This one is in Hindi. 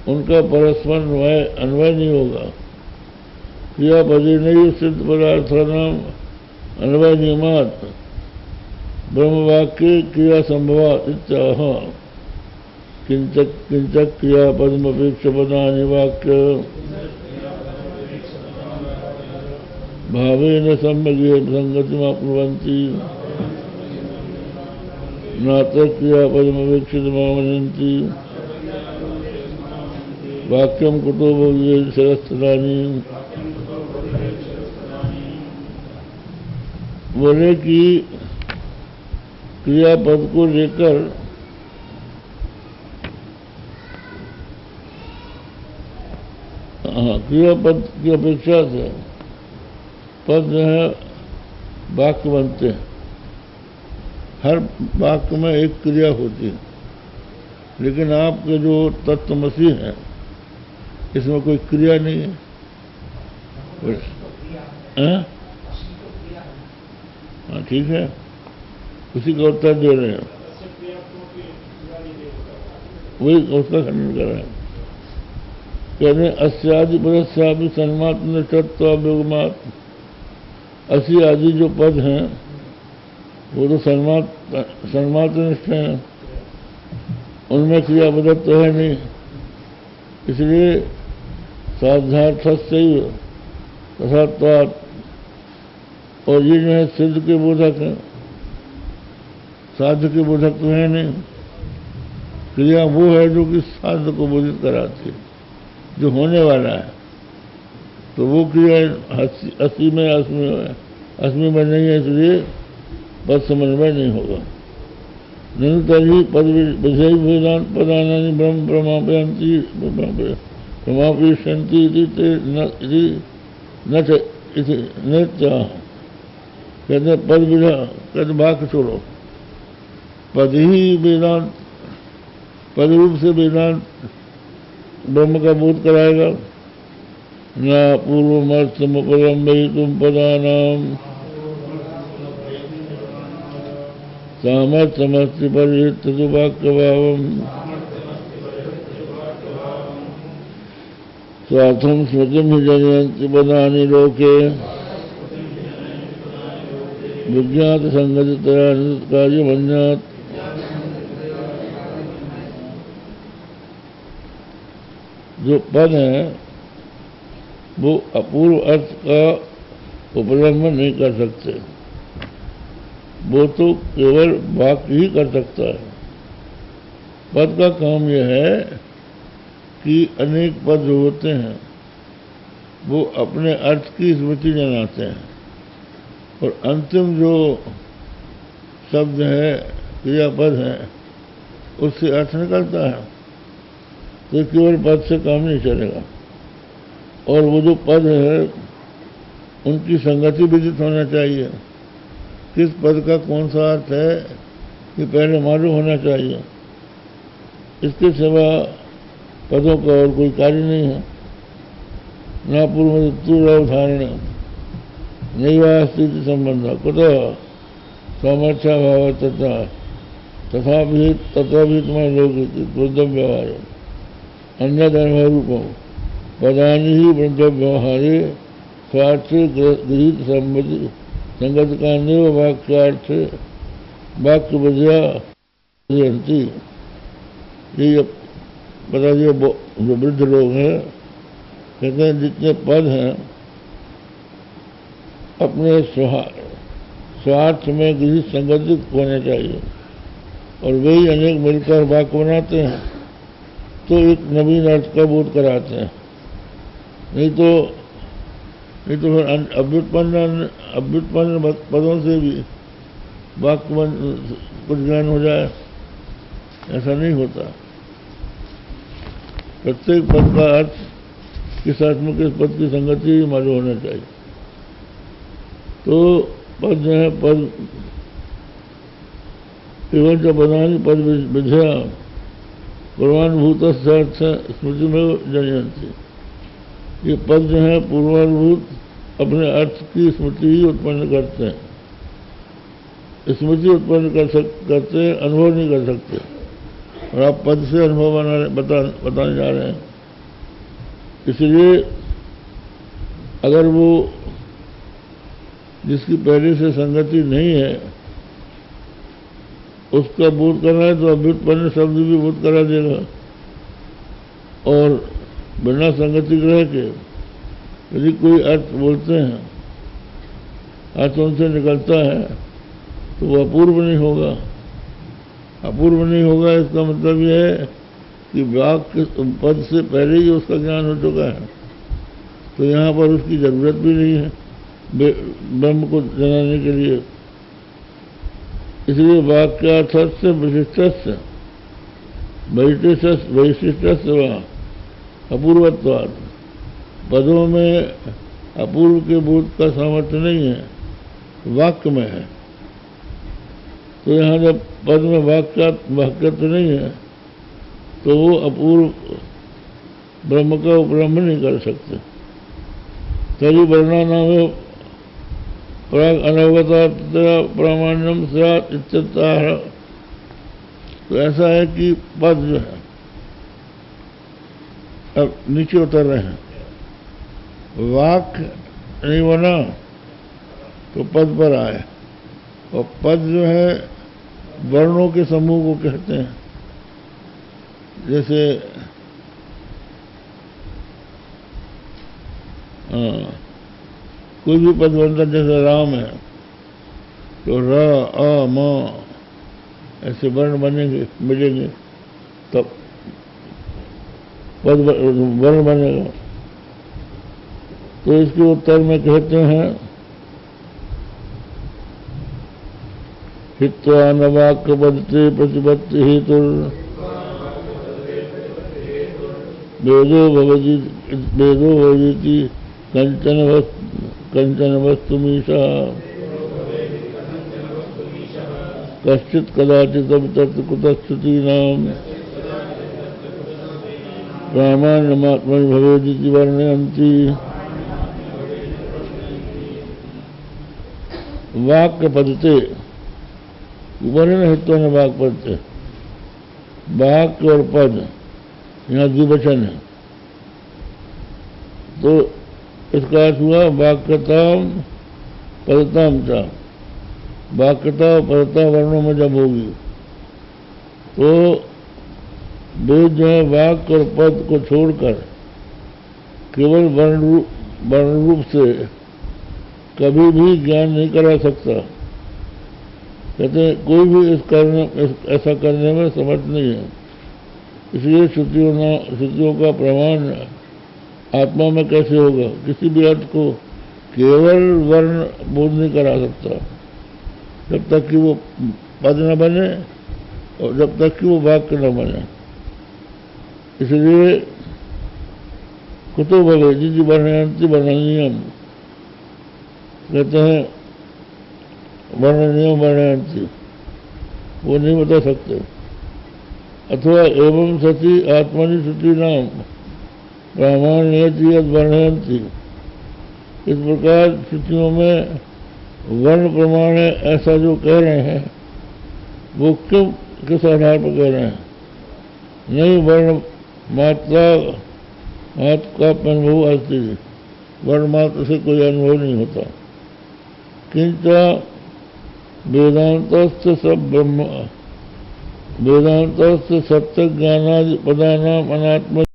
उनका परस्पर अन्वय नहीं होगा। क्रियापदी नहीं सिद्ध पदार्थानाम अन्वय नियमात ब्रह्मवाक्य क्रिया संभवात इत्याह। किंचक किंचक क्रियापदमपेक्ष पदानि वाक्य भावेन सम्यग् संगतिमाप्नुवन्ति नात्र क्रियापदमपेक्षितमामनन्ति वाक्यम कुतो भवेत् सरस्तदानी। बोले कि क्रियापद को लेकर क्रियापद की अपेक्षा से पद जो है वाक्य बनते हैं। हर वाक्य में एक क्रिया होती है, लेकिन आपके जो तत्वमसी है इसमें कोई क्रिया नहीं है। हाँ ठीक है, उसी का उत्तर दे रहे हैं, वही उसका खंडन कर रहे हैं। कहते अस्यादि पदस्यापि सन्मात्र तत्वाभिगमात्। असी आदि जो पद हैं वो तो सन्मात्र निष्ठ हैं, उनमें क्रियापदत्व तो है नहीं, इसलिए साध्यार्थस्यैव तथात्वात्। और ये जो है सिद्ध के बोधक है, साध्य के बोधक तो है नहीं। क्रिया वो है जो कि साध्य को बोधित कराती है, जो होने वाला है। तो वो क्रिया असी में अस्मी में नहीं है, इसलिए पद समन्वय नहीं होगा। नहीं तभी पद विषय वेदांत पदानी ब्रह्म प्रमापयंती नृत्य। कहते पद विधा, कहते वाक्य छोड़ो, पद ही वेदांत, पद रूप से वेदांत ब्रह्म का बोध कराएगा। न पूर्वमर्थमुपलम्बयितुं पदानां सामर्थ्यमस्ति परिहृत्य वाक्यभावम् स्वार्थं स्मृतिं हि जनयन्ति पदानि लोके विज्ञात संगतितया कार्यमन्यात्। जो पद है वो अपूर्व अर्थ का उपलम्बन नहीं कर सकते, वो तो केवल वाक्य ही कर सकता है। पद का काम यह है कि अनेक पद जो होते हैं वो अपने अर्थ की स्मृति जनाते हैं, और अंतिम जो शब्द है क्रियापद है उससे अर्थ निकलता है। तो केवल पद से काम नहीं चलेगा, और वो जो पद है उनकी संगति विदित होना चाहिए। किस पद का कौन सा अर्थ है ये पहले मालूम होना चाहिए। इसके सिवा पदों का और कोई कार्य नहीं है। न पूर्वधारण नैवास्ति संबंध कुतो सामर्थ्याभाव तथा भी तुम्हारे लोग व्यवहार अन्य धर्मरूपम पदानि ही ब्रह्म व्यवहारे स्वार्थ गृहित संगत का निव वाक्यार्थ वाक्य बधिया ये पता जो वृद्ध लोग हैं कहते हैं जितने पद हैं अपने स्वार्थ में गृहित संगत होने चाहिए, और वही अनेक मिलकर वाक्य बनाते हैं तो एक नवीन अर्थ का बोध कराते हैं। नहीं तो फिर अव्युत्पन्न पदों से भी वाक्य कुछ ज्ञान हो जाए, ऐसा नहीं होता। प्रत्येक पद का अर्थ किस अर्थ में किस पद की संगति मालूम होना चाहिए। तो पद जो है पद केवल जो बदानी पद विधया पूर्वानुभूत स्मृति में जनयंती। ये पद जो है पूर्वानुभूत अपने अर्थ की स्मृति ही उत्पन्न करते हैं। स्मृति उत्पन्न करते हैं, अनुभव नहीं कर सकते। और आप पद से अनुभव बताने जा रहे हैं, इसलिए अगर वो जिसकी पहले से संगति नहीं है उसका बोध करना है तो अभ्युत्पन्न शब्द भी बोध करा देगा। और बिना संगति ग्रह के यदि कोई अर्थ बोलते हैं, अर्थ उनसे निकलता है तो वह अपूर्व नहीं होगा। अपूर्व नहीं होगा इसका मतलब यह है कि वाक्य पद से पहले ही उसका ज्ञान हो चुका है, तो यहाँ पर उसकी जरूरत भी नहीं है ब्रह्म को जनाने के लिए। इसलिए वाक्यार्थस्य विशिष्टस्य वैशिष्टस्य अपूर्वत्वात्, पदों में अपूर्व के बोध का सामर्थ्य नहीं है, वाक्य में है। तो यहाँ जब पद में वाक्यत्व नहीं है तो वो अपूर्व ब्रह्म का उपलम्ब नहीं कर सकते। तरी वर्णा नाम प्राग अनवगता प्रामाण्यम स्यात् इत्यतः। तो ऐसा है कि पद जो है, अब नीचे उतर रहे हैं, वाक्य नहीं बना तो पद पर आए, और पद जो है वर्णों के समूह को कहते हैं। जैसे कोई भी पद बनता, जैसे राम है तो र अ म ऐसे वर्ण बनेंगे, मिलेंगे तब पद वर्ण बनेगा। तो इसके उत्तर में कहते हैं हित्वा न वाक्य बदते प्रतिपत्ति हेतु वेदो भवजीति कंचन वस्तुमीशा कश्चित् कदाचित् तत् कुतश्रुतीनां प्रामाण्यमात्मनि भवेदिति वर्णयन्ति। वाक्य पदते वर्ण हित्व न वाक्य पदते, वाक्य और पद यहाँ द्विवचन है, तो इसका अर्थ हुआ वाक्यताम पदताम चा। वाक्यता और पदता वर्णों में जब होगी तो वेद जो है वाक्य और पद को छोड़कर केवल वर्ण रूप से कभी भी ज्ञान नहीं करा सकता। कहते हैं कोई भी ऐसा करने में समर्थ नहीं है। इसलिए श्रुतियों का प्रमाण आत्मा में कैसे होगा? किसी भी अर्थ को केवल वर्ण बोध नहीं करा सकता जब तक कि वो पद न बने और जब तक कि वो वाक्य न बने। इसलिए कुतो भवे जिति वर्णयन्ति वर्णनीयम, कहते हैं वर्णनीयम वर्णयन्ति, वो नहीं बता सकते। अथवा एवं सति आत्मनि श्रुति नाम प्रामाण्यति यद वर्णयन्ति, इस प्रकार श्रुतियों में वर्ण प्रमाण ऐसा जो कह रहे हैं वो क्यों, किस आधार पर कह रहे हैं? नहीं वर्ण मात्रा का अनुभव अस्ति, वर्ण मात्र से कोई अनुभव नहीं होता। किंच वेदांतस्थ सब ब्रह्म, वेदांतस्थ सत्य ज्ञानादि पदानाम अनात्म